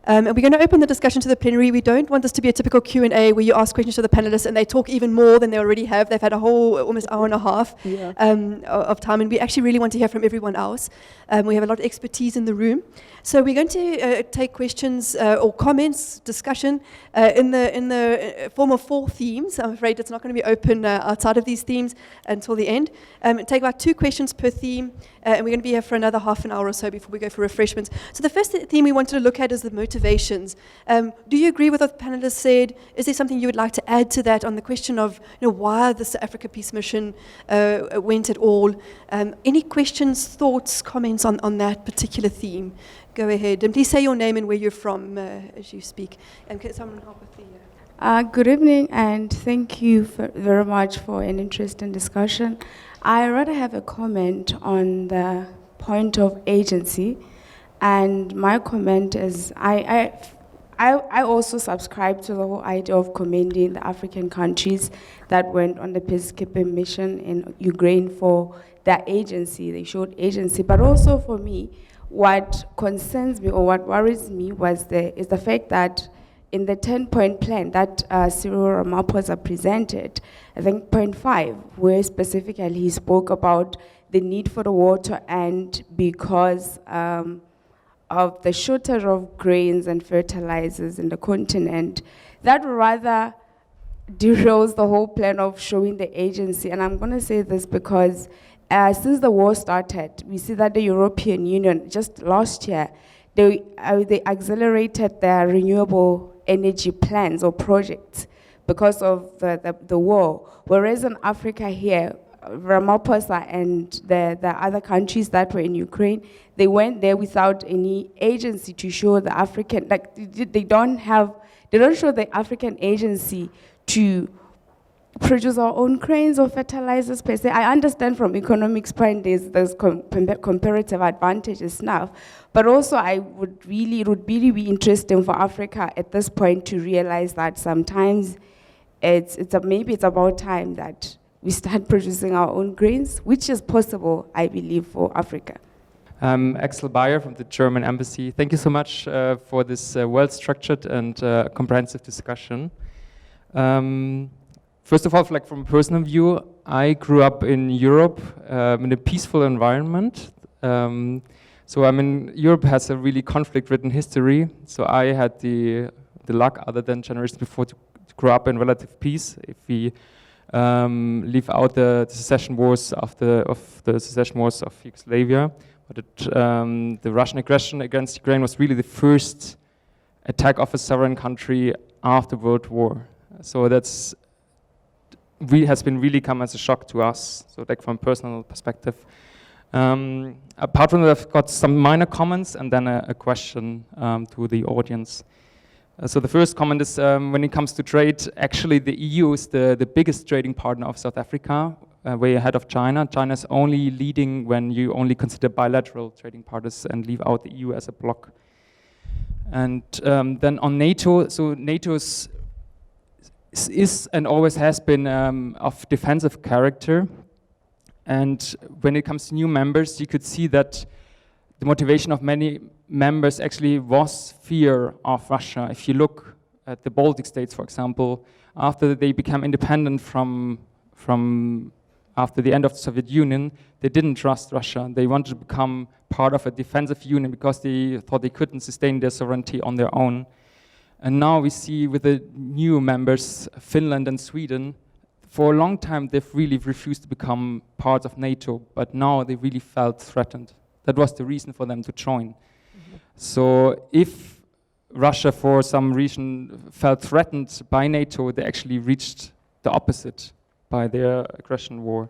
And we're going to open the discussion to the plenary. We don't want this to be a typical Q&A where you ask questions to the panelists and they talk even more than they already have. They've had a whole almost hour and a half of time, and we actually really want to hear from everyone else. We have a lot of expertise in the room. So we're going to take questions or comments, discussion in the form of 4 themes. I'm afraid it's not going to be open outside of these themes until the end. Take about 2 questions per theme, and we're going to be here for another half an hour or so before we go for refreshments. So the first theme we wanted to look at is the motivations. Do you agree with what the panelists said? Is there something you would like to add to that on the question of why the South Africa Peace Mission went at all? Any questions, thoughts, comments on that particular theme? Go ahead, and please say your name and where you're from as you speak. And can someone help with the... Good evening, and thank you very much for an interesting discussion. I rather have a comment on the point of agency, and my comment is I also subscribe to the whole idea of commending the African countries that went on the peacekeeping mission in Ukraine for their agency. They showed agency, but also for me, what concerns me or what worries me is the fact that in the 10-point plan that Cyril Ramaphosa presented, I think point 5, where specifically he spoke about the need for the war to end because of the shortage of grains and fertilizers in the continent, that rather derails the whole plan of showing the agency. And I'm going to say this because since the war started, we see that the European Union, just last year, they accelerated their renewable energy plans or projects because of the war. Whereas in Africa here, Ramaphosa and the other countries that were in Ukraine, they went there without any agency to show the African, like they don't show the African agency to produce our own grains or fertilizers per se. I understand from economics point there's comparative advantages now, but also it would really be interesting for Africa at this point to realize that sometimes maybe it's about time that we start producing our own grains, which is possible, I believe, for Africa. Axel Bayer from the German Embassy. Thank you so much for this well-structured and comprehensive discussion. First of all, from a personal view, I grew up in Europe in a peaceful environment. Europe has a really conflict-ridden history. So I had the luck, other than generations before, to grow up in relative peace. If we leave out the secession wars of the secession wars of Yugoslavia, but the Russian aggression against Ukraine was really the first attack of a sovereign country after World War. So that's has been really come as a shock to us, so from a personal perspective. Apart from that, I've got some minor comments and then a question to the audience. So the first comment is when it comes to trade, actually the EU is the biggest trading partner of South Africa, way ahead of China. China's only leading when you only consider bilateral trading partners and leave out the EU as a bloc. And then on NATO, so NATO's is and always has been of defensive character, and when it comes to new members, you could see that the motivation of many members actually was fear of Russia. If you look at the Baltic states, for example, after they became independent from after the end of the Soviet Union, they didn't trust Russia. They wanted to become part of a defensive union because they thought they couldn't sustain their sovereignty on their own. And now we see with the new members, Finland and Sweden, for a long time they've really refused to become part of NATO, but now they really felt threatened. That was the reason for them to join. Mm-hmm. So if Russia for some reason felt threatened by NATO, they actually reached the opposite by their aggression war.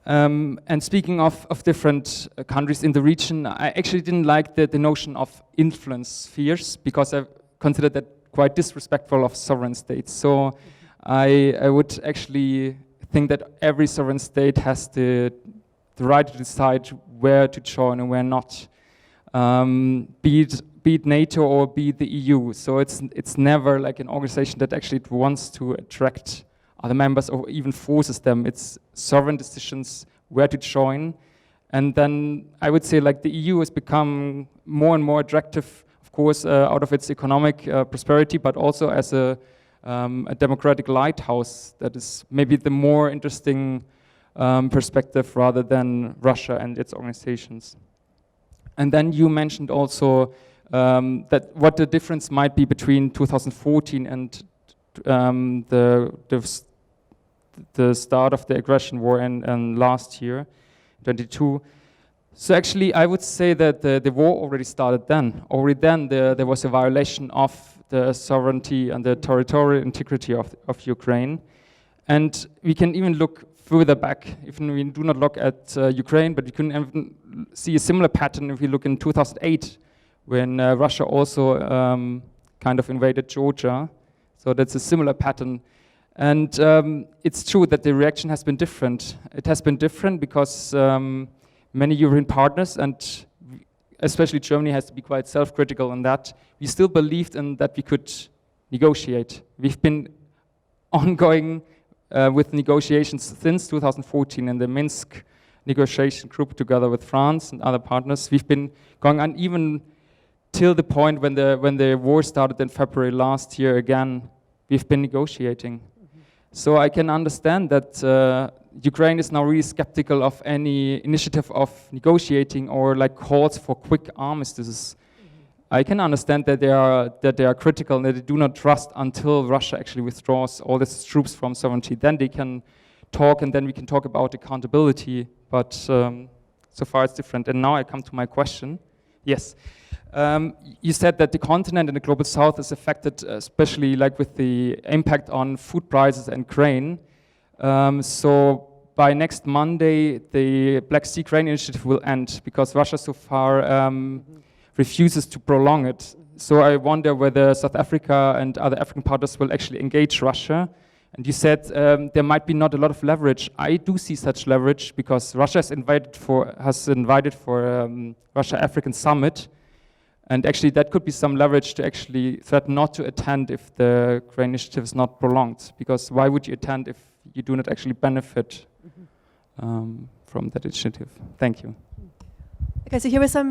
And speaking of different countries in the region, I actually didn't like the notion of influence spheres because I consider that quite disrespectful of sovereign states. So I would actually think that every sovereign state has the right to decide where to join and where not, be it NATO or be it the EU. So it's never like an organization that actually wants to attract other members or even forces them. It's sovereign decisions where to join. And then I would say the EU has become more and more attractive, of course, out of its economic prosperity, but also as a democratic lighthouse that is maybe the more interesting perspective rather than Russia and its organizations. And then you mentioned also that what the difference might be between 2014 and the start of the aggression war in last year, 22. So actually, I would say that the war already started then. Already then, there was a violation of the sovereignty and the territorial integrity of Ukraine. And we can even look further back, even we do not look at Ukraine, but we can even see a similar pattern if we look in 2008, when Russia also kind of invaded Georgia. So that's a similar pattern. And it's true that the reaction has been different. It has been different because many European partners, and especially Germany has to be quite self-critical in that, we still believed in that we could negotiate. We've been ongoing with negotiations since 2014 in the Minsk negotiation group together with France and other partners. We've been going on even till the point when the war started in February last year again. We've been negotiating. So I can understand that Ukraine is now really skeptical of any initiative of negotiating or like calls for quick armistices. I can understand that they are critical and that they do not trust until Russia actually withdraws all its troops from sovereignty. Then they can talk, and then we can talk about accountability. But so far it's different. And now I come to my question. Yes. You said that the continent and the global south is affected, especially like with the impact on food prices and grain. So by next Monday, the Black Sea Grain Initiative will end because Russia so far refuses to prolong it. So I wonder whether South Africa and other African partners will actually engage Russia. And you said there might be not a lot of leverage. I do see such leverage because Russia has invited for Russia-African Summit. And actually that could be some leverage to actually threaten not to attend if the grain initiative is not prolonged. Because why would you attend if you do not actually benefit from that initiative? Thank you. Okay, so here were some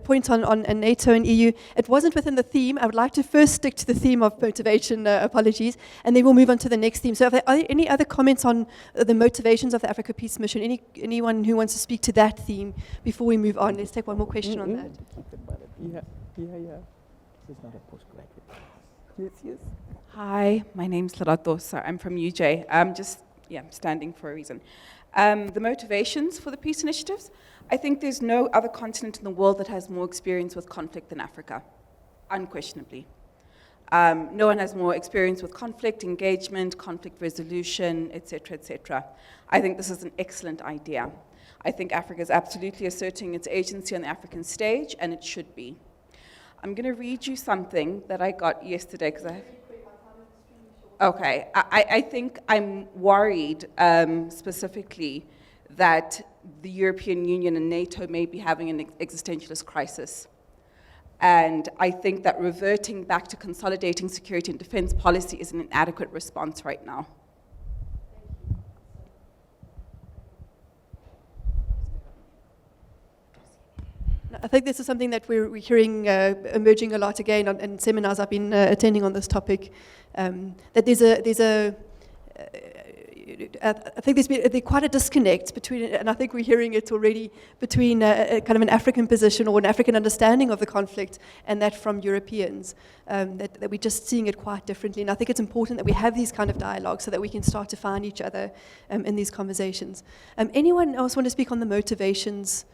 points on NATO and EU. It wasn't within the theme. I would like to first stick to the theme of motivation, apologies, and then we'll move on to the next theme. So are there any other comments on the motivations of the Africa Peace Mission? Anyone who wants to speak to that theme before we move on? Let's take one more question on that. Yeah. This is not a postgraduate. Yes. Hi, my name's Loratosa. I'm from UJ. I'm just standing for a reason. The motivations for the peace initiatives, I think there's no other continent in the world that has more experience with conflict than Africa, unquestionably. No one has more experience with conflict, engagement, conflict resolution, etc., etc. I think this is an excellent idea. I think Africa is absolutely asserting its agency on the African stage, and it should be. I'm going to read you something that I got yesterday, because Okay, I think I'm worried specifically that the European Union and NATO may be having an existentialist crisis. And I think that reverting back to consolidating security and defense policy is an inadequate response right now. I think this is something that we're hearing emerging a lot again in seminars I've been attending on this topic. That I think there's quite a disconnect between, and I think we're hearing it already, between kind of an African position or an African understanding of the conflict and that from Europeans, that we're just seeing it quite differently. And I think it's important that we have these kind of dialogues so that we can start to find each other in these conversations. Anyone else want to speak on the motivations?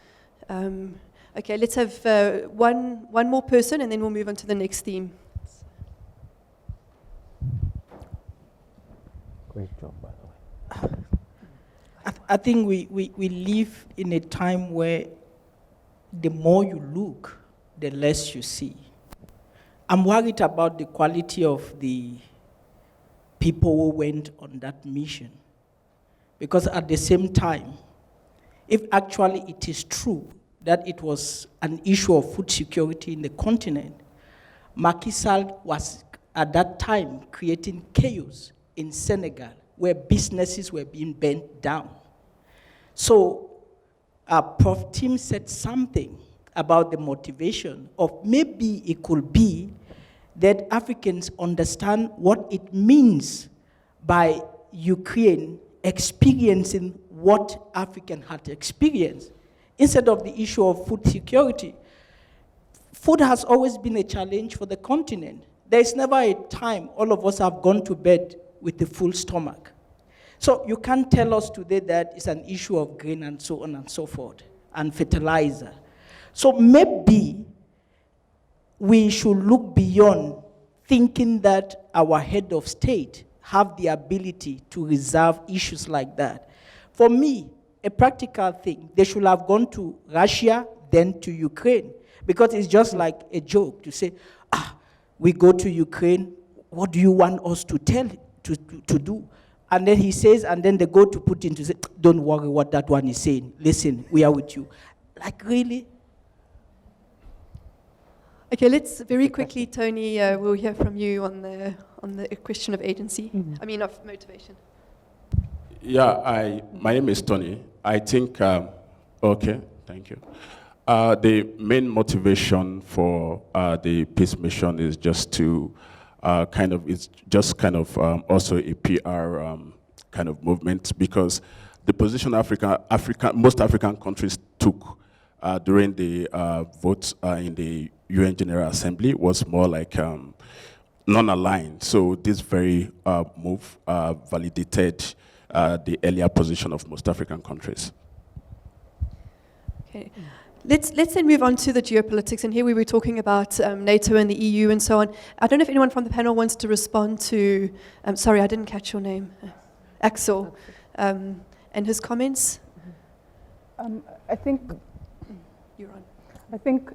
Okay, let's have one more person and then we'll move on to the next theme. Great job, by the way. I think we live in a time where the more you look, the less you see. I'm worried about the quality of the people who went on that mission. Because at the same time, if actually it is true that it was an issue of food security in the continent, Macky Sall was at that time creating chaos in Senegal, where businesses were being burnt down. So Prof. Tim said something about the motivation, or maybe it could be that Africans understand what it means by Ukraine experiencing what African had experienced, instead of the issue of food security. Food has always been a challenge for the continent. There's never a time all of us have gone to bed with a full stomach. So you can't tell us today that it's an issue of grain and so on and so forth, and fertilizer. So maybe we should look beyond thinking that our head of state have the ability to resolve issues like that. For me, a practical thing, they should have gone to Russia, then to Ukraine, because it's just like a joke to say, we go to Ukraine, what do you want us to to do? And then he says, and then they go to Putin to say, don't worry what that one is saying. Listen, we are with you. Like, really? Okay, let's very quickly, Tony, we'll hear from you on the question of agency, I mean of motivation. Yeah, my name is Tony. I think, okay, thank you. The main motivation for the peace mission is just to also a PR kind of movement, because the position most African countries took during the votes in the UN General Assembly was more like non-aligned. So this very move validated the earlier position of most African countries. Okay. Let's then move on to the geopolitics, and here we were talking about NATO and the EU and so on. I don't know if anyone from the panel wants to respond to, sorry, I didn't catch your name, Axel, and his comments. I think You're on. I think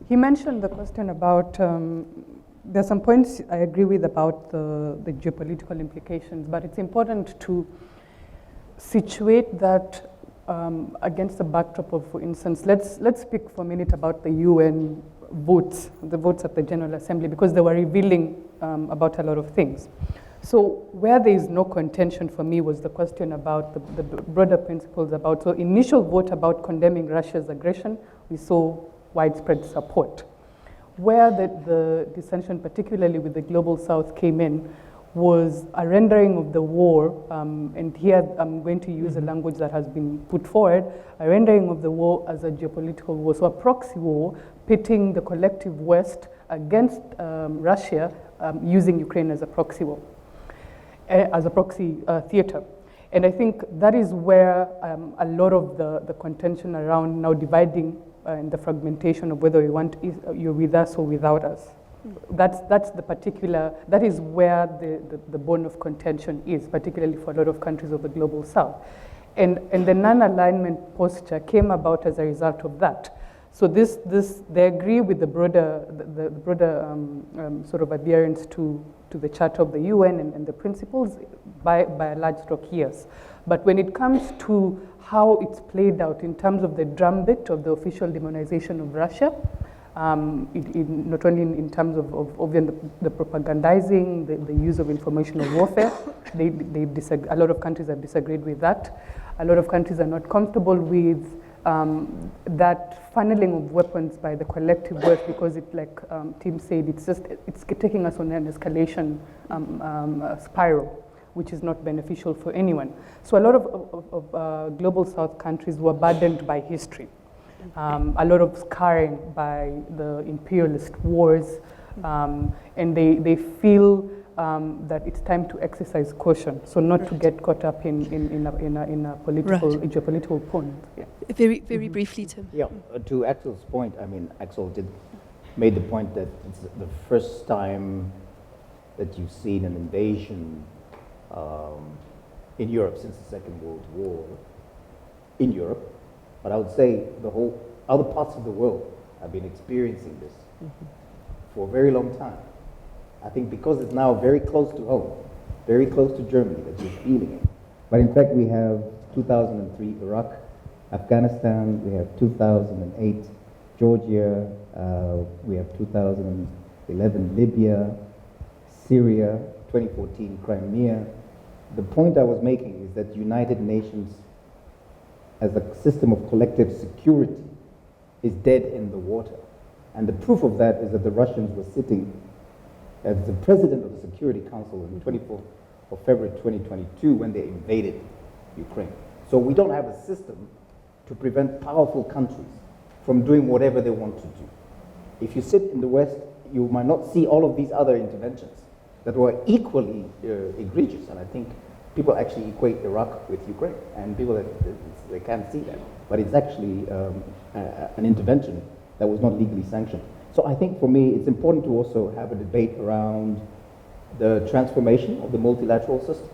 he mentioned the question about, there's some points I agree with about the geopolitical implications, but it's important to situate that against the backdrop of, for instance, let's speak for a minute about the UN votes, the votes at the General Assembly, because they were revealing about a lot of things. So where there is no contention for me was the question about the broader principles about, so initial vote about condemning Russia's aggression, we saw widespread support. Where the dissension, particularly with the Global South, came in was a rendering of the war, and here I'm going to use a language that has been put forward, a rendering of the war as a geopolitical war, so a proxy war pitting the collective West against Russia, using Ukraine as a proxy war, as a proxy theater. And I think that is where a lot of the contention around now dividing and the fragmentation of whether you're with us or without us. That's the particular, that is where the bone of contention is, particularly for a lot of countries of the Global South. And the non-alignment posture came about as a result of that. So they agree with the broader sort of adherence to the Charter of the UN and the principles by a large stroke, yes. But when it comes to how it's played out in terms of the drumbeat of the official demonization of Russia, not only in terms of the propagandizing, the use of informational warfare, a lot of countries have disagreed with that. A lot of countries are not comfortable with that funneling of weapons by the collective West, because it, like Tim said, it's taking us on an escalation spiral, which is not beneficial for anyone. So a lot of Global South countries were burdened by history. A lot of scarring by the imperialist wars, and they feel that it's time to exercise caution, so not to get caught up in a political, geopolitical point. Yeah. Very, very briefly, Tim. Yeah, to Axel's point, I mean, Axel made the point that it's the first time that you've seen an invasion in Europe since the Second World War in Europe. But I would say the whole other parts of the world have been experiencing this for a very long time. I think because it's now very close to home, very close to Germany, that you're feeling it. But in fact, we have 2003 Iraq, Afghanistan, we have 2008 Georgia, we have 2011 Libya, Syria, 2014 Crimea. The point I was making is that United Nations as a system of collective security is dead in the water. And the proof of that is that the Russians were sitting as the president of the Security Council on the 24th of February 2022 when they invaded Ukraine. So we don't have a system to prevent powerful countries from doing whatever they want to do. If you sit in the West, you might not see all of these other interventions that were equally egregious. And I think people actually equate Iraq with Ukraine, and people they can't see that. But it's actually an intervention that was not legally sanctioned. So I think for me, it's important to also have a debate around the transformation of the multilateral system,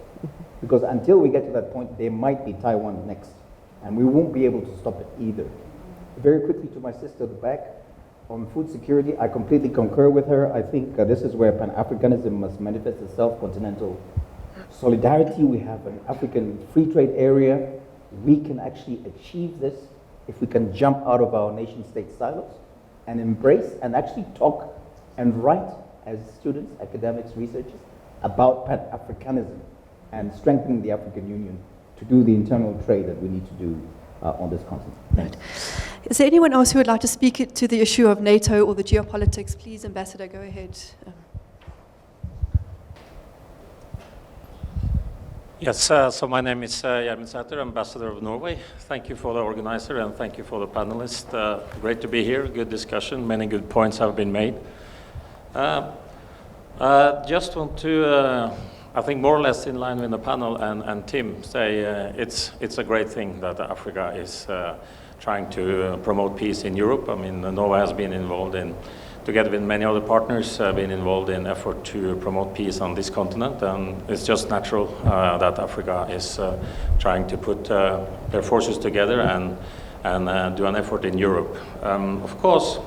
because until we get to that point, there might be Taiwan next, and we won't be able to stop it either. Very quickly to my sister at the back, on food security, I completely concur with her. I think this is where Pan-Africanism must manifest itself, continental solidarity. We have an African free trade area. We can actually achieve this if we can jump out of our nation-state silos and embrace and actually talk and write as students, academics, researchers about Pan-Africanism and strengthening the African Union to do the internal trade that we need to do on this continent. Right. Is there anyone else who would like to speak to the issue of NATO or the geopolitics? Please, Ambassador, go ahead. Yes, so my name is Gjermund Sæther, Ambassador of Norway. Thank you for the organizer and thank you for the panelists. Great to be here, good discussion, many good points have been made. Just want to, I think more or less in line with the panel and Tim, say it's a great thing that Africa is trying to promote peace in Europe. I mean, Norway has been involved in, together with many other partners, been involved in effort to promote peace on this continent, and it's just natural that Africa is trying to put their forces together and do an effort in Europe. Of course,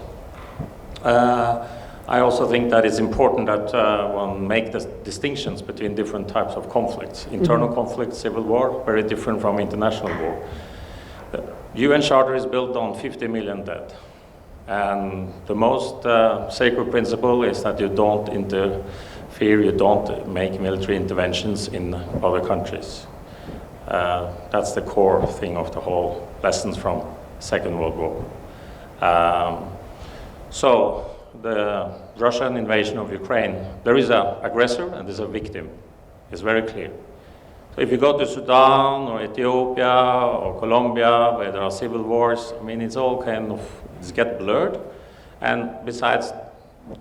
I also think that it's important that one make the distinctions between different types of conflicts. Internal conflict, civil war, very different from international war. The UN Charter is built on 50 million dead. And the most sacred principle is that you don't interfere, you don't make military interventions in other countries. That's the core thing of the whole lessons from Second World War. So the Russian invasion of Ukraine, there is an aggressor and there's a victim. It's very clear. So if you go to Sudan or Ethiopia or Colombia, where there are civil wars, I mean, it's all kind of, it's get blurred. And besides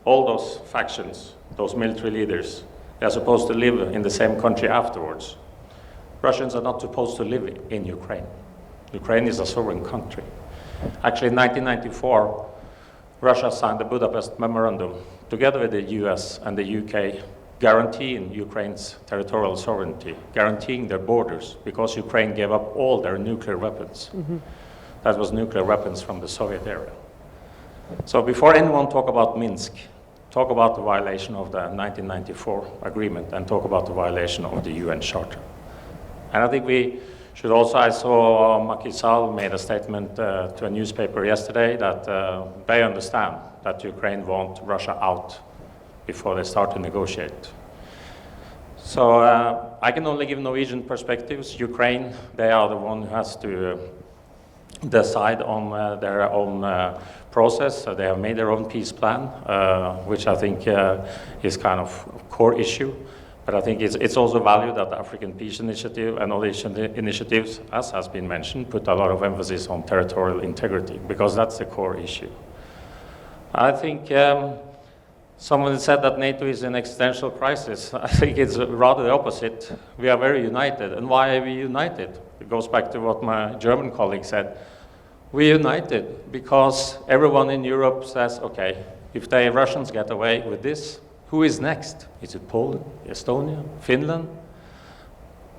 all those factions, those military leaders, they're supposed to live in the same country afterwards. Russians are not supposed to live in Ukraine. Ukraine is a sovereign country. Actually, in 1994, Russia signed the Budapest Memorandum together with the US and the UK, guaranteeing Ukraine's territorial sovereignty, guaranteeing their borders, because Ukraine gave up all their nuclear weapons. That was nuclear weapons from the Soviet era. So before anyone talk about Minsk, talk about the violation of the 1994 agreement and talk about the violation of the UN Charter. And I think we should also, I saw Macky Sall made a statement to a newspaper yesterday that they understand that Ukraine wants Russia out before they start to negotiate. So I can only give Norwegian perspectives. Ukraine, they are the one who has to decide on their own process. So they have made their own peace plan, which I think is kind of a core issue. But I think it's also valued that the African Peace Initiative and other initiatives, as has been mentioned, put a lot of emphasis on territorial integrity, because that's the core issue. I think someone said that NATO is in existential crisis. I think it's rather the opposite. We are very united. And why are we united? It goes back to what my German colleague said. We're united because everyone in Europe says, okay, if the Russians get away with this, who is next? Is it Poland, Estonia, Finland?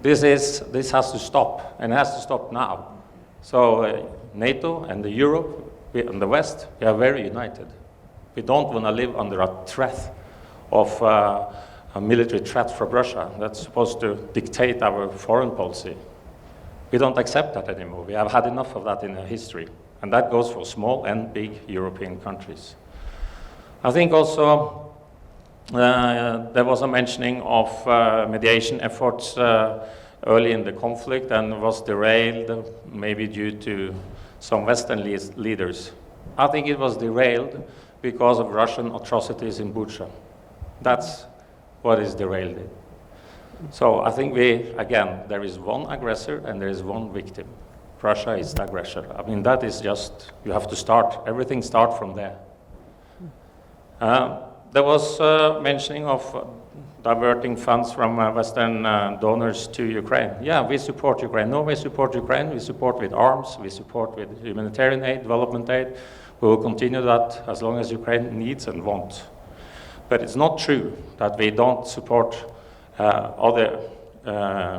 This has to stop, and it has to stop now. So NATO and the Europe and the West, we are very united. We don't want to live under a threat of a military threat from Russia that's supposed to dictate our foreign policy. We don't accept that anymore. We have had enough of that in our history. And that goes for small and big European countries. I think also there was a mentioning of mediation efforts early in the conflict and was derailed maybe due to some Western leaders I think it was derailed because of Russian atrocities in Bucha. That's what is derailed it. So I think again, there is one aggressor and there is one victim. Russia is the aggressor. I mean, that is just, you have to start, everything start from there. There was mentioning of diverting funds from Western donors to Ukraine. Yeah, we support Ukraine. Norway support Ukraine. We support with arms. We support with humanitarian aid, development aid. We will continue that as long as Ukraine needs and wants. But it's not true that we don't support other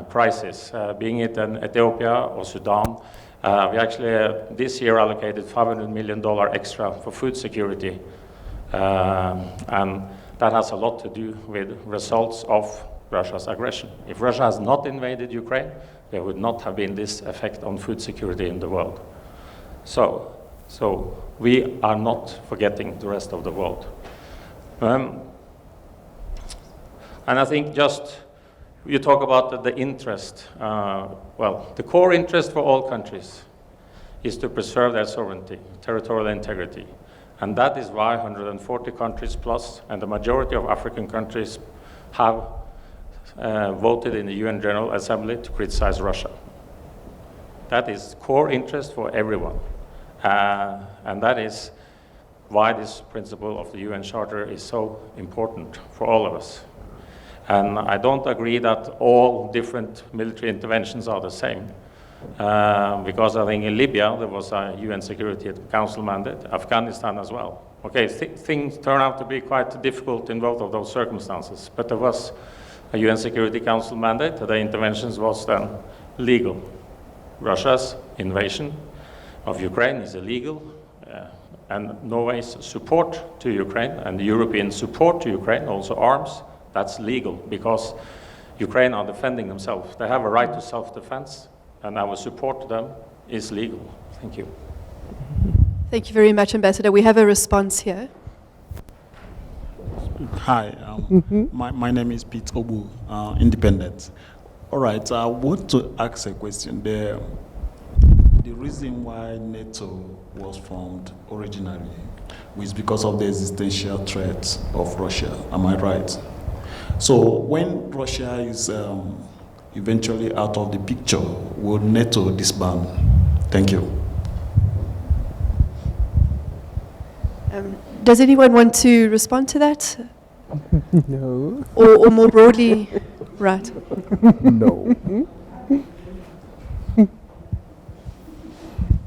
crises, being it in Ethiopia or Sudan. We actually this year allocated $500 million extra for food security. And that has a lot to do with results of Russia's aggression. If Russia has not invaded Ukraine, there would not have been this effect on food security in the world. So we are not forgetting the rest of the world. And I think just, you talk about the interest. Well, the core interest for all countries is to preserve their sovereignty, territorial integrity. And that is why 140 countries plus, and the majority of African countries have voted in the UN General Assembly to criticize Russia. That is core interest for everyone. And that is why this principle of the UN Charter is so important for all of us. And I don't agree that all different military interventions are the same. Because I think in Libya there was a UN Security Council mandate, Afghanistan as well. Okay, things turn out to be quite difficult in both of those circumstances, but there was a UN Security Council mandate. The interventions was then legal. Russia's invasion of Ukraine is illegal, and Norway's support to Ukraine and the European support to Ukraine, also arms, that's legal because Ukraine are defending themselves. They have a right to self-defense. And our support to them is legal. Thank you. Thank you very much, Ambassador. We have a response here. Hi, my name is Pete Obu, Independent. All right, I want to ask a question. The reason why NATO was formed originally was because of the existential threat of Russia. Am I right? So when Russia is eventually out of the picture, will NATO disband? Thank you. Does anyone want to respond to that? No. Or more broadly, right? No.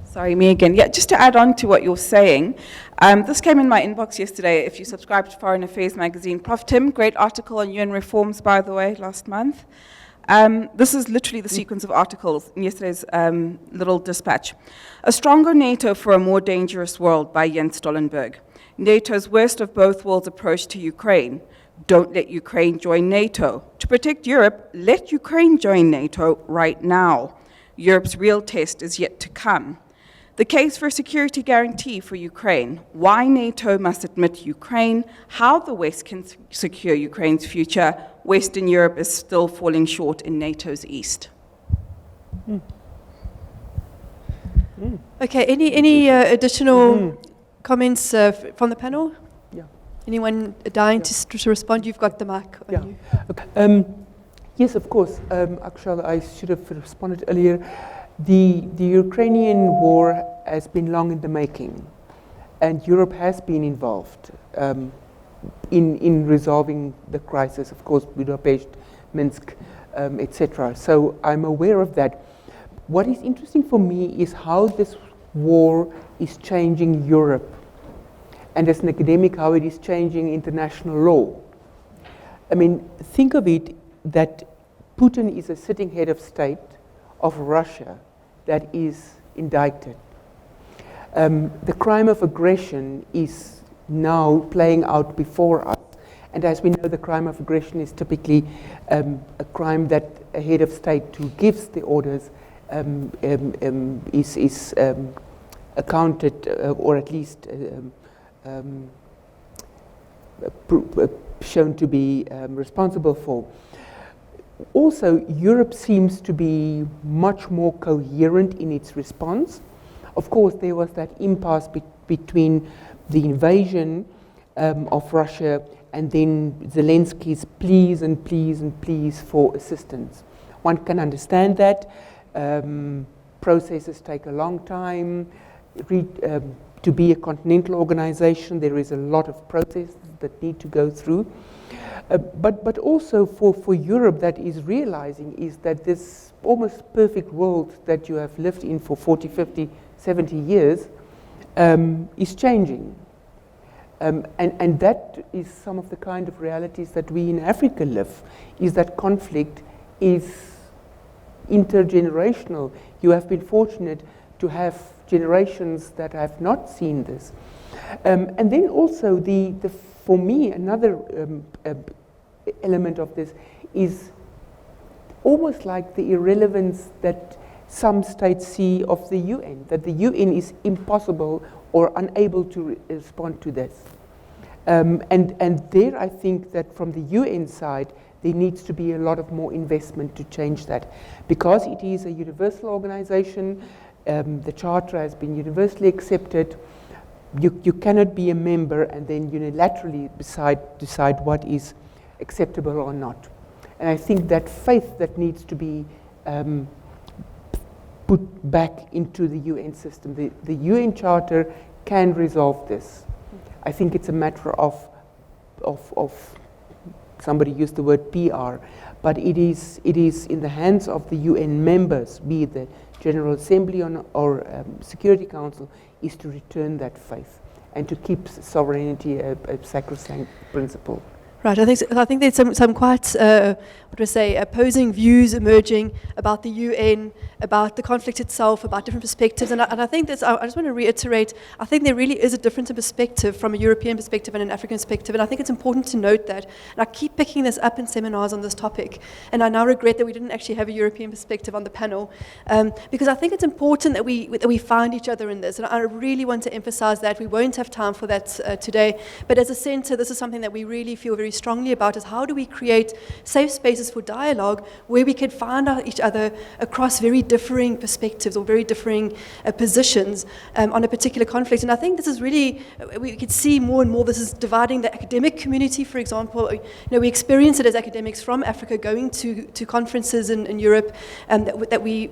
Sorry, me again. Yeah, just to add on to what you're saying, this came in my inbox yesterday. If you subscribe to Foreign Affairs magazine, Prof. Tim, great article on UN reforms, by the way, last month. This is literally the sequence of articles in yesterday's little dispatch. A Stronger NATO for a More Dangerous World by Jens Stoltenberg. NATO's worst of both worlds approach to Ukraine. Don't let Ukraine join NATO. To protect Europe, let Ukraine join NATO right now. Europe's real test is yet to come. The case for a security guarantee for Ukraine. Why NATO must admit Ukraine. How the West can secure Ukraine's future. Western Europe is still falling short in NATO's east. Okay, any additional comments from the panel? Yeah. Anyone dying to respond? You've got the mic on Yeah. you. Okay. Yes, of course. Actually, I should have responded earlier. The Ukrainian war has been long in the making, and Europe has been involved in resolving the crisis. Of course, Budapest, Minsk, etc. So I'm aware of that. What is interesting for me is how this war is changing Europe, and as an academic, how it is changing international law. I mean, think of it that Putin is a sitting head of state of Russia that is indicted. The crime of aggression is now playing out before us. And as we know, the crime of aggression is typically a crime that a head of state who gives the orders is accounted or at least shown to be responsible for. Also, Europe seems to be much more coherent in its response. Of course, there was that impasse between the invasion of Russia and then Zelensky's pleas and pleas and pleas for assistance. One can understand that. Processes take a long time. To be a continental organization, there is a lot of processes that need to go through. But also for Europe, that is realizing is that this almost perfect world that you have lived in for 40, 50, 70 years is changing. And that is some of the kind of realities that we in Africa live, is that conflict is intergenerational. You have been fortunate to have generations that have not seen this. And then also for me, another element of this is almost like the irrelevance that some states see of the UN, that the UN is impossible or unable to respond to this. And there I think that from the UN side, there needs to be a lot of more investment to change that. Because it is a universal organization, the charter has been universally accepted, you cannot be a member and then unilaterally decide what is acceptable or not. And I think that faith that needs to be put back into the UN system. The UN Charter can resolve this. I think it's a matter of somebody used the word PR, but it is in the hands of the UN members, be it the General Assembly or Security Council, is to return that faith and to keep sovereignty a sacrosanct principle. Right, I think there's some quite, opposing views emerging about the UN, about the conflict itself, about different perspectives, and I think I just want to reiterate, I think there really is a difference in perspective from a European perspective and an African perspective, and I think it's important to note that, and I keep picking this up in seminars on this topic, and I now regret that we didn't actually have a European perspective on the panel, because I think it's important that we find each other in this, and I really want to emphasize that. We won't have time for that today, but as a centre, this is something that we really feel very strongly about, is how do we create safe spaces for dialogue where we can find each other across very differing perspectives or very differing positions on a particular conflict. And I think this is really, we could see more and more this is dividing the academic community, for example. We experience it as academics from Africa going to conferences in Europe, that we're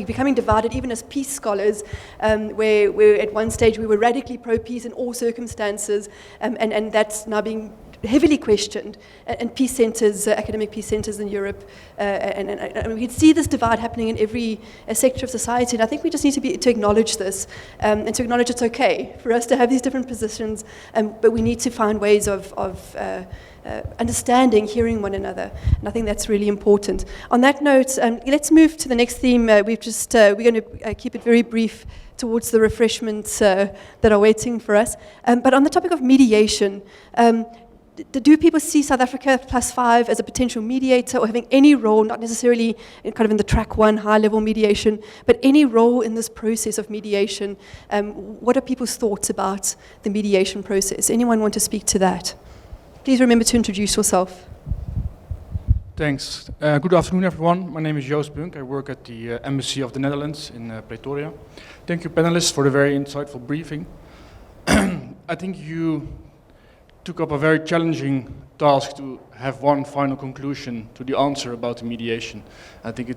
becoming divided even as peace scholars, where at one stage we were radically pro-peace in all circumstances, and that's now being heavily questioned in peace centres, academic peace centres in Europe, and we can see this divide happening in every sector of society. And I think we just need to acknowledge this, and to acknowledge it's okay for us to have these different positions, but we need to find ways of understanding, hearing one another, and I think that's really important. On that note, let's move to the next theme. We're going to keep it very brief towards the refreshments that are waiting for us. But on the topic of mediation, do people see South Africa +5 as a potential mediator or having any role, not necessarily in the track 1 high-level mediation, but any role in this process of mediation? What are people's thoughts about the mediation process? Anyone want to speak to that? Please remember to introduce yourself. Thanks. Good afternoon, everyone. My name is Joost Bunk. I work at the Embassy of the Netherlands in Pretoria. Thank you, panelists, for the very insightful briefing. I think you took up a very challenging task to have one final conclusion to the answer about the mediation. I think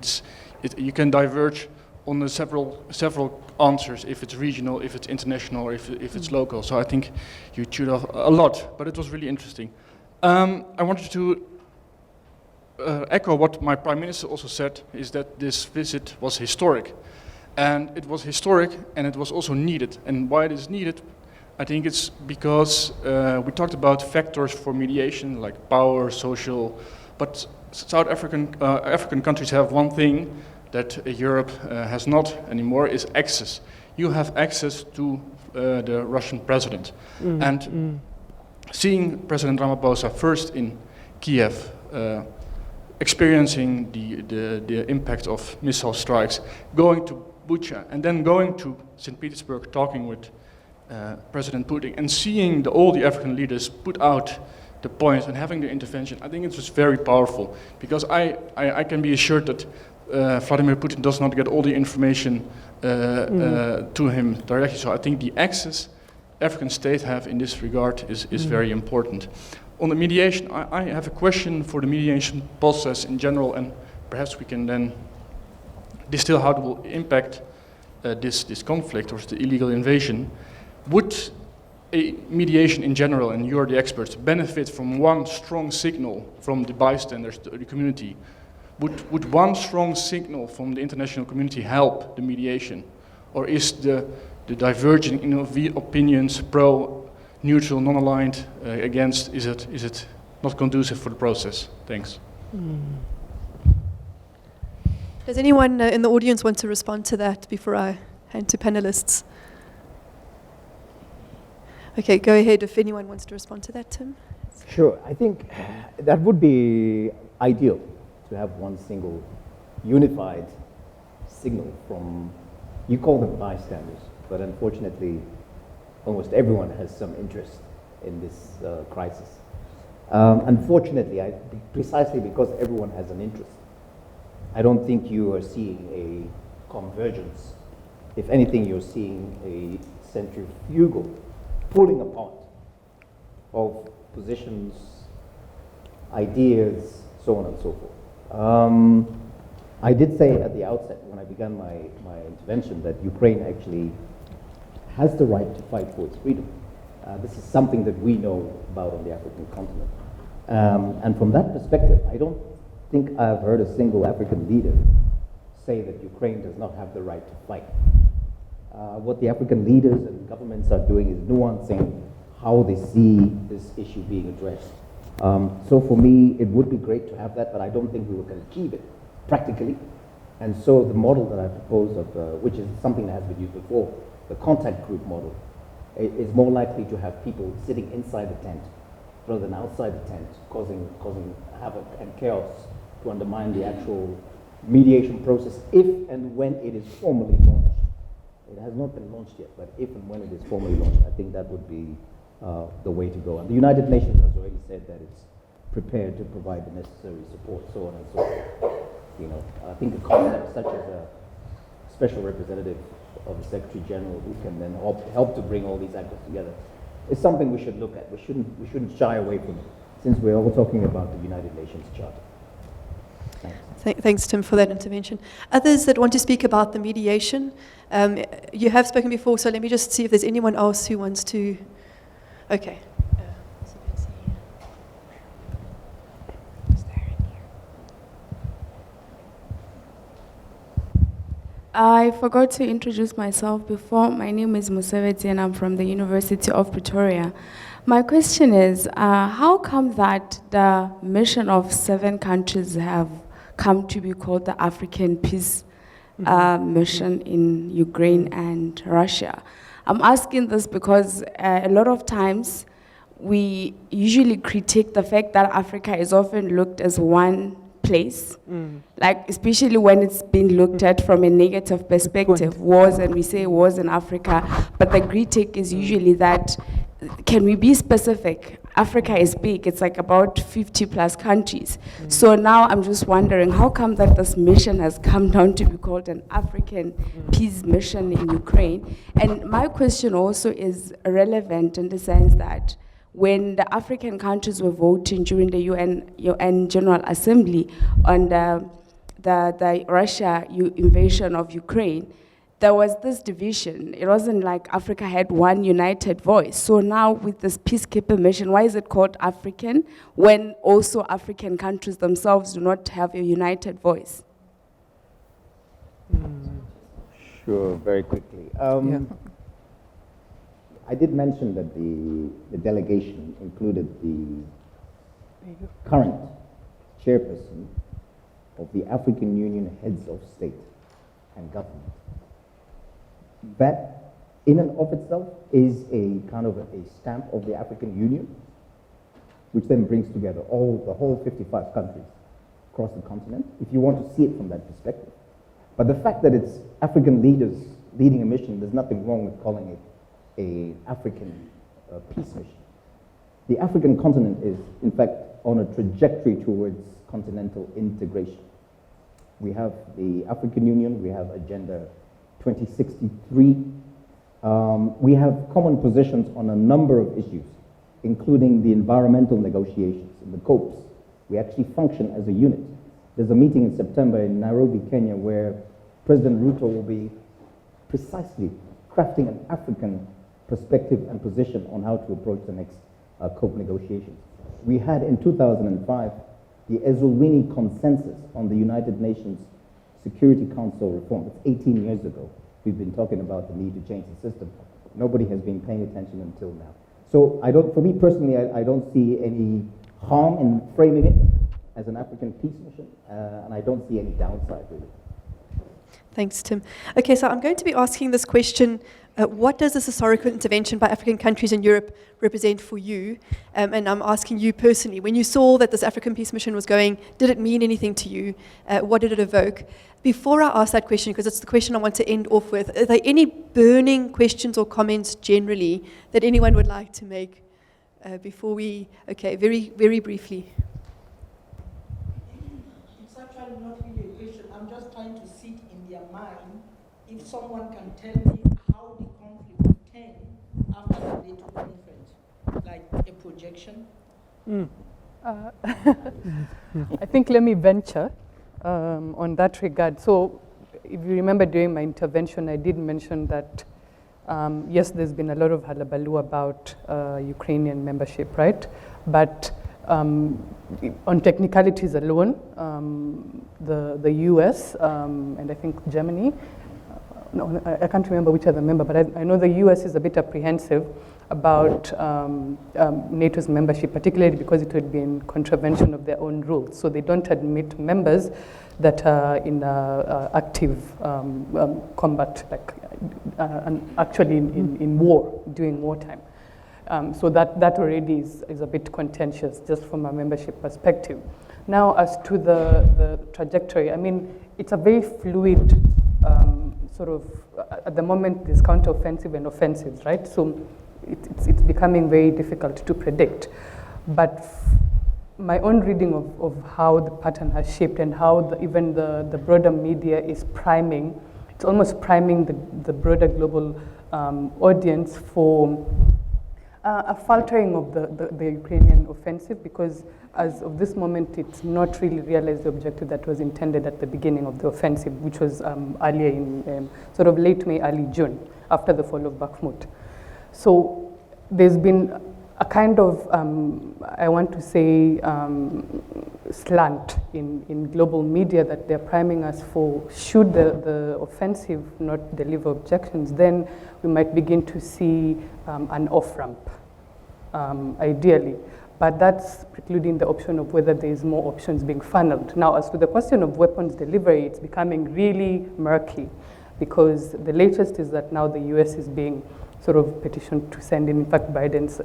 you can diverge on the several answers, if it's regional, if it's international, or if it's local. So I think you chewed off a lot, but it was really interesting. I wanted to echo what my Prime Minister also said, is that this visit was historic. And it was historic, and it was also needed. And why it is needed, I think it's because we talked about factors for mediation, like power, social, but South African countries have one thing that Europe has not anymore, is access. You have access to the Russian president. Seeing President Ramaphosa first in Kiev, experiencing the impact of missile strikes, going to Bucha, and then going to St. Petersburg, talking with President Putin, and seeing all the African leaders put out the points and having the intervention, I think it was very powerful, because I can be assured that Vladimir Putin does not get all the information to him directly. So I think the access African states have in this regard is very important. On the mediation, I have a question for the mediation process in general, and perhaps we can then distill how it will impact this conflict or the illegal invasion. Would a mediation in general, and you're the experts, benefit from one strong signal from the bystanders, the community? Would one strong signal from the international community help the mediation? Or is the diverging opinions pro, neutral, non-aligned, against, is it not conducive for the process? Thanks. Does anyone in the audience want to respond to that before I hand to panelists? Okay, go ahead if anyone wants to respond to that, Tim. Sure. I think that would be ideal to have one single unified signal from, you call them bystanders, but unfortunately almost everyone has some interest in this crisis. Unfortunately, precisely because everyone has an interest, I don't think you are seeing a convergence. If anything, you're seeing a centrifugal pulling apart of positions, ideas, so on and so forth. I did say at the outset, when I began my intervention, that Ukraine actually has the right to fight for its freedom. This is something that we know about on the African continent. And from that perspective, I don't think I've heard a single African leader say that Ukraine does not have the right to fight. What the African leaders and governments are doing is nuancing how they see this issue being addressed. So for me, it would be great to have that, but I don't think we can achieve it practically. And so the model that I propose, which is something that has been used before, the contact group model, is more likely to have people sitting inside the tent rather than outside the tent, causing havoc and chaos to undermine the actual mediation process if and when it is formally launched. It has not been launched yet, but if and when it is formally launched, I think that would be the way to go. And the United Nations has already said that it's prepared to provide the necessary support, so on and so forth. You know, I think a concept such as a special representative of the Secretary General who can then help to bring all these actors together is something we should look at. We shouldn't shy away from it, since we're all talking about the United Nations Charter. Thanks. Thanks, Tim, for that intervention. Others that want to speak about the mediation, you have spoken before, so let me just see if there's anyone else who wants to. Okay. I forgot to introduce myself before. My name is Museveti and I'm from the University of Pretoria. My question is, how come that the mission of 7 countries have come to be called the African Peace Mission in Ukraine and Russia? I'm asking this because a lot of times we usually critique the fact that Africa is often looked as one place, like especially when it's been looked at from a negative perspective, wars, and we say wars in Africa, but the critique is usually that, can we be specific? Africa is big, it's like about 50 plus countries. So now I'm just wondering, how come that this mission has come down to be called an African Peace Mission in Ukraine? And my question also is relevant in the sense that when the African countries were voting during the UN General Assembly on the Russia invasion of Ukraine, there was this division. It wasn't like Africa had one united voice. So now with this peacekeeping mission, why is it called African when also African countries themselves do not have a united voice? Sure, very quickly. I did mention that the delegation included the current chairperson of the African Union Heads of State and Government. That, in and of itself, is a kind of a stamp of the African Union, which then brings together the whole 55 countries across the continent, if you want to see it from that perspective. But the fact that it's African leaders leading a mission, there's nothing wrong with calling it an African peace mission. The African continent is, in fact, on a trajectory towards continental integration. We have the African Union, we have Agenda 2063. We have common positions on a number of issues, including the environmental negotiations and the COPs. We actually function as a unit. There's a meeting in September in Nairobi, Kenya, where President Ruto will be precisely crafting an African perspective and position on how to approach the next COP negotiations. We had in 2005 the Ezulwini Consensus on the United Nations Security Council reform. It's 18 years ago. We've been talking about the need to change the system. Nobody has been paying attention until now. So for me personally, I don't see any harm in framing it as an African peace mission, and I don't see any downside really. Thanks, Tim. Okay, so I'm going to be asking this question, what does this historical intervention by African countries in Europe represent for you? And I'm asking you personally, when you saw that this African peace mission was going, did it mean anything to you? What did it evoke? Before I ask that question, because it's the question I want to end off with, are there any burning questions or comments generally that anyone would like to make before we, okay, very, very briefly. It's actually not really a question. I'm just trying to sit in their mind. If someone can tell me how the conflict would turn after the NATO conference, like a projection. I think let me venture on that regard. So if you remember during my intervention, I did mention that yes, there's been a lot of hullabaloo about Ukrainian membership, right? But on technicalities alone, the US and I think Germany, no, I can't remember which other member, but I know the US is a bit apprehensive about NATO's membership, particularly because it would be in contravention of their own rules. So they don't admit members that are in active combat, like actually in war, during wartime. So that already is a bit contentious, just from a membership perspective. Now, as to the trajectory, I mean, it's a very fluid sort of, at the moment, there's counteroffensive and offensives, right? So it's becoming very difficult to predict. But my own reading of how the pattern has shaped and how even the broader media is priming, it's almost priming the broader global audience for a faltering of the Ukrainian offensive, because as of this moment, it's not really realized the objective that was intended at the beginning of the offensive, which was earlier in sort of late May, early June, after the fall of Bakhmut. So there's been a kind of, I want to say, slant in global media that they're priming us for, should the offensive not deliver objections, then we might begin to see an off-ramp, ideally. But that's precluding the option of whether there's more options being funneled. Now, as to the question of weapons delivery, it's becoming really murky, because the latest is that now the US is being sort of petitioned to send in fact, Biden's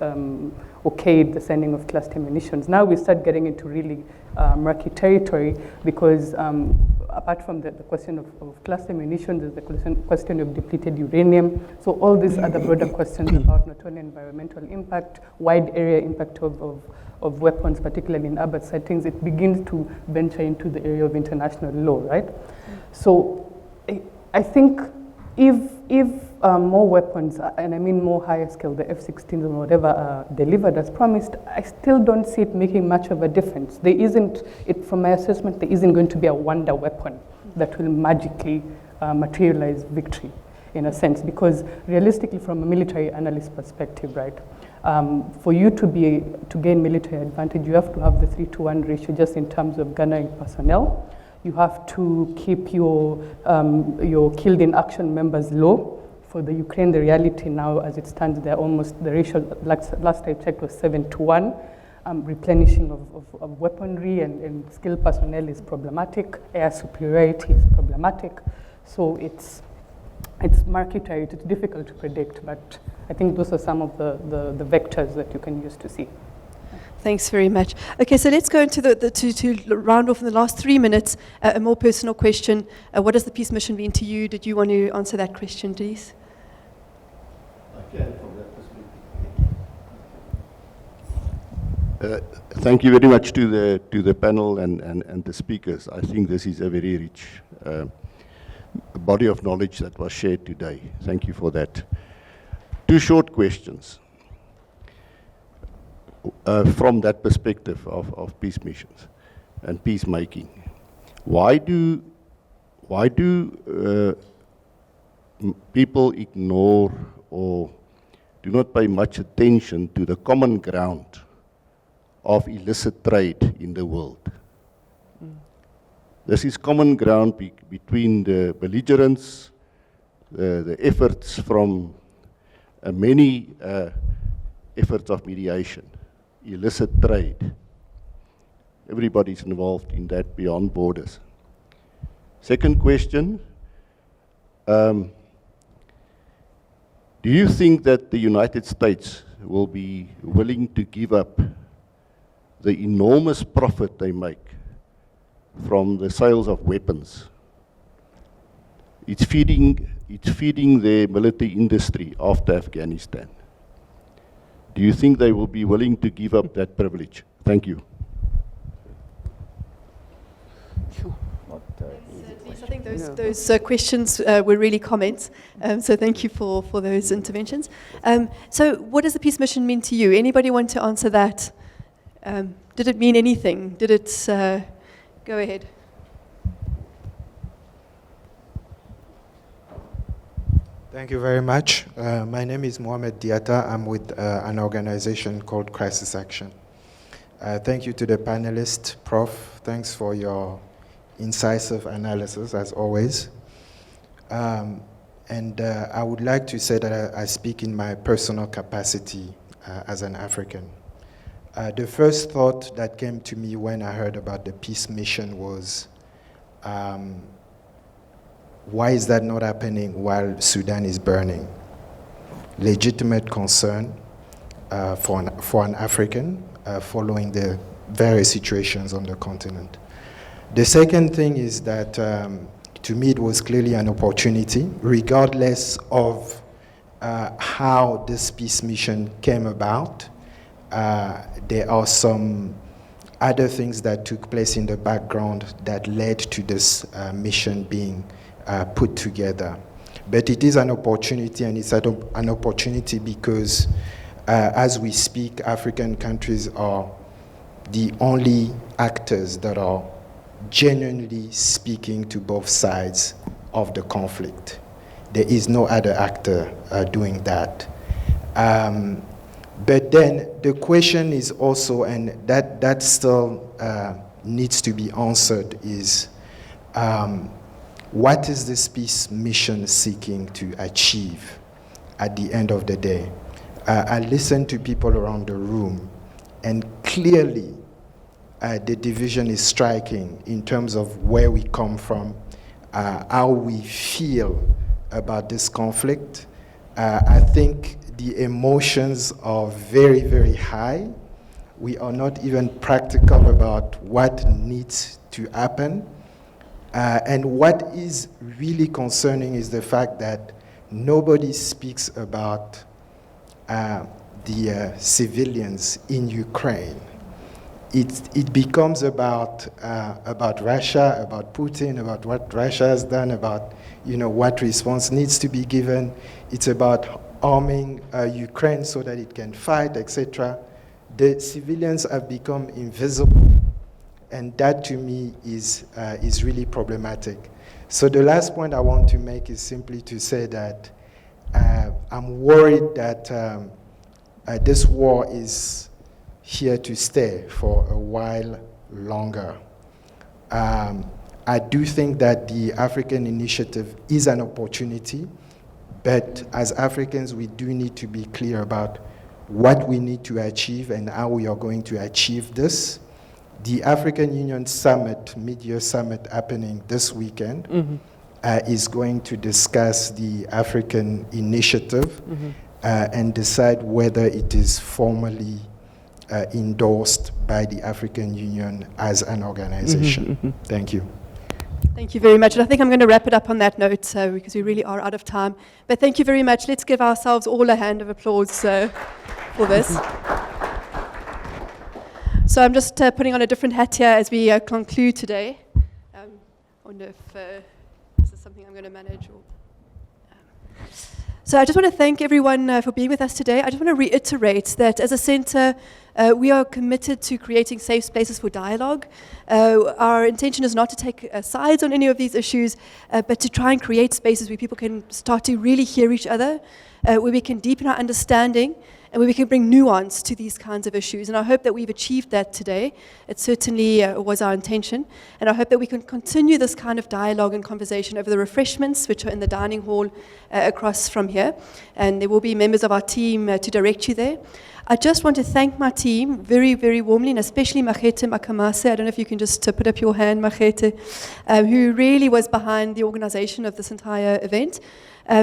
okayed the sending of cluster munitions. Now we start getting into really murky territory, because apart from the question of cluster munitions, there's the question of depleted uranium. So all these other broader questions about not only environmental impact, wide area impact of weapons, particularly in urban settings, it begins to venture into the area of international law, right? So I think if more weapons, and I mean more higher scale, the F-16s or whatever, are delivered as promised, I still don't see it making much of a difference. There isn't, from my assessment, there isn't going to be a wonder weapon that will magically materialize victory, in a sense, because realistically, from a military analyst perspective, right, for you to gain military advantage, you have to have the 3-to-1 ratio just in terms of garnering personnel. You have to keep your killed in action members low. For the Ukraine, the reality now, as it stands, they're almost, the ratio last I checked was 7-to-1. Replenishing of weaponry and skilled personnel is problematic. Air superiority is problematic. So it's murky territory. It's difficult to predict, but I think those are some of the vectors that you can use to see. Thanks very much. Okay, so let's go into to round off in the last 3 minutes, a more personal question. What has the peace mission been to you? Did you want to answer that question, please? I can from that perspective. Thank you very much to the panel and the speakers. I think this is a very rich body of knowledge that was shared today. Thank you for that. Two short questions from that perspective of peace missions and peacemaking. Why do people ignore or do not pay much attention to the common ground of illicit trade in the world? This is common ground between the belligerents, the efforts from many efforts of mediation, illicit trade. Everybody's involved in that beyond borders. Second question, do you think that the United States will be willing to give up the enormous profit they make from the sales of weapons? It's feeding their military industry after Afghanistan. Do you think they will be willing to give up that privilege? Thank you. I think those questions were really comments, so thank you for those interventions. So what does the peace mission mean to you? Anybody want to answer that? Did it mean anything? Did it, go ahead. Thank you very much. My name is Mohamed Diatta. I'm with an organization called Crisis Action. Thank you to the panelists. Prof, thanks for your incisive analysis, as always. And I would like to say that I speak in my personal capacity as an African. The first thought that came to me when I heard about the peace mission was, why is that not happening while Sudan is burning? Legitimate concern for an African following the various situations on the continent. The second thing is that to me it was clearly an opportunity, regardless of how this peace mission came about. There are some other things that took place in the background that led to this mission being put together. But it is an opportunity, and it's an opportunity because as we speak, African countries are the only actors that are genuinely speaking to both sides of the conflict. There is no other actor doing that. But then the question is also, and that still needs to be answered, is what is this peace mission seeking to achieve at the end of the day? I listened to people around the room, and clearly the division is striking in terms of where we come from, how we feel about this conflict. I think the emotions are very, very high. We are not even practical about what needs to happen. And what is really concerning is the fact that nobody speaks about the civilians in Ukraine. It becomes about Russia, about Putin, about what Russia has done, about what response needs to be given. It's about arming Ukraine so that it can fight, etc. The civilians have become invisible, and that to me is really problematic. So the last point I want to make is simply to say that I'm worried that this war is here to stay for a while longer. I do think that the African initiative is an opportunity, but as Africans, we do need to be clear about what we need to achieve and how we are going to achieve this. The African Union Summit, mid-year summit happening this weekend, is going to discuss the African initiative and decide whether it is formally endorsed by the African Union as an organization. Thank you. Thank you very much. And I think I'm going to wrap it up on that note because we really are out of time. But thank you very much. Let's give ourselves all a hand of applause for this. So I'm just putting on a different hat here as we conclude today. I wonder if this is something I'm going to manage. So I just want to thank everyone for being with us today. I just want to reiterate that as a centre, we are committed to creating safe spaces for dialogue. Our intention is not to take sides on any of these issues, but to try and create spaces where people can start to really hear each other, where we can deepen our understanding, and where we can bring nuance to these kinds of issues. And I hope that we've achieved that today. It certainly was our intention. And I hope that we can continue this kind of dialogue and conversation over the refreshments, which are in the dining hall across from here. And there will be members of our team to direct you there. I just want to thank my team very, very warmly, and especially Machete Makamase. I don't know if you can just put up your hand, Machete, who really was behind the organization of this entire event.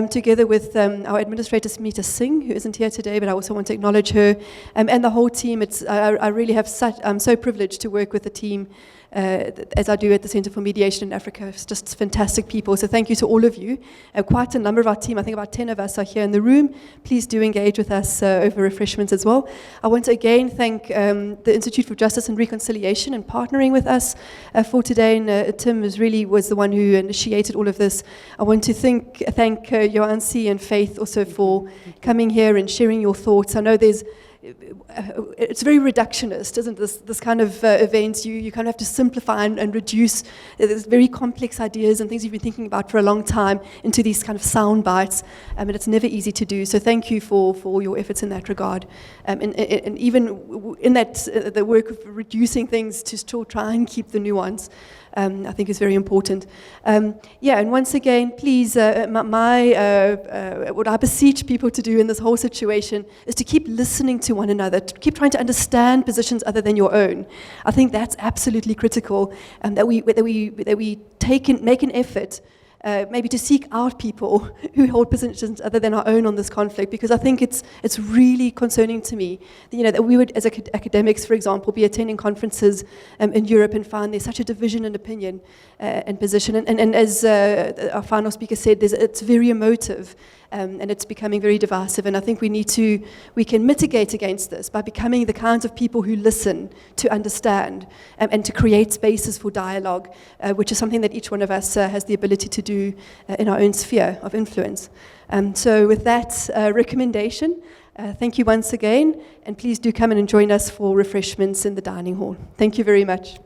Together with our administrator, Smita Singh, who isn't here today, but I also want to acknowledge her, and the whole team. I really have I'm so privileged to work with the team as I do at the Centre for Mediation in Africa. It's just fantastic people. So thank you to all of you. Quite a number of our team, I think about 10 of us are here in the room. Please do engage with us over refreshments as well. I want to again thank the Institute for Justice and Reconciliation and partnering with us for today. And Tim was the one who initiated all of this. I want to thank Joansi and Faith also for coming here and sharing your thoughts. I know it's very reductionist, isn't this kind of events? You kind of have to simplify and reduce these very complex ideas and things you've been thinking about for a long time into these kind of sound bites, and it's never easy to do. So thank you for your efforts in that regard. And even in that, the work of reducing things to still try and keep the nuance, I think is very important. And once again, please, what I beseech people to do in this whole situation is to keep listening to one another, to keep trying to understand positions other than your own. I think that's absolutely critical, that we make an effort maybe to seek out people who hold positions other than our own on this conflict, because I think it's really concerning to me that we would, as academics, for example, be attending conferences in Europe and find there's such a division in opinion and position. And as our final speaker said, it's very emotive. And it's becoming very divisive, and I think we can mitigate against this by becoming the kinds of people who listen, to understand, and to create spaces for dialogue, which is something that each one of us has the ability to do in our own sphere of influence. So with that recommendation, thank you once again, and please do come in and join us for refreshments in the dining hall. Thank you very much.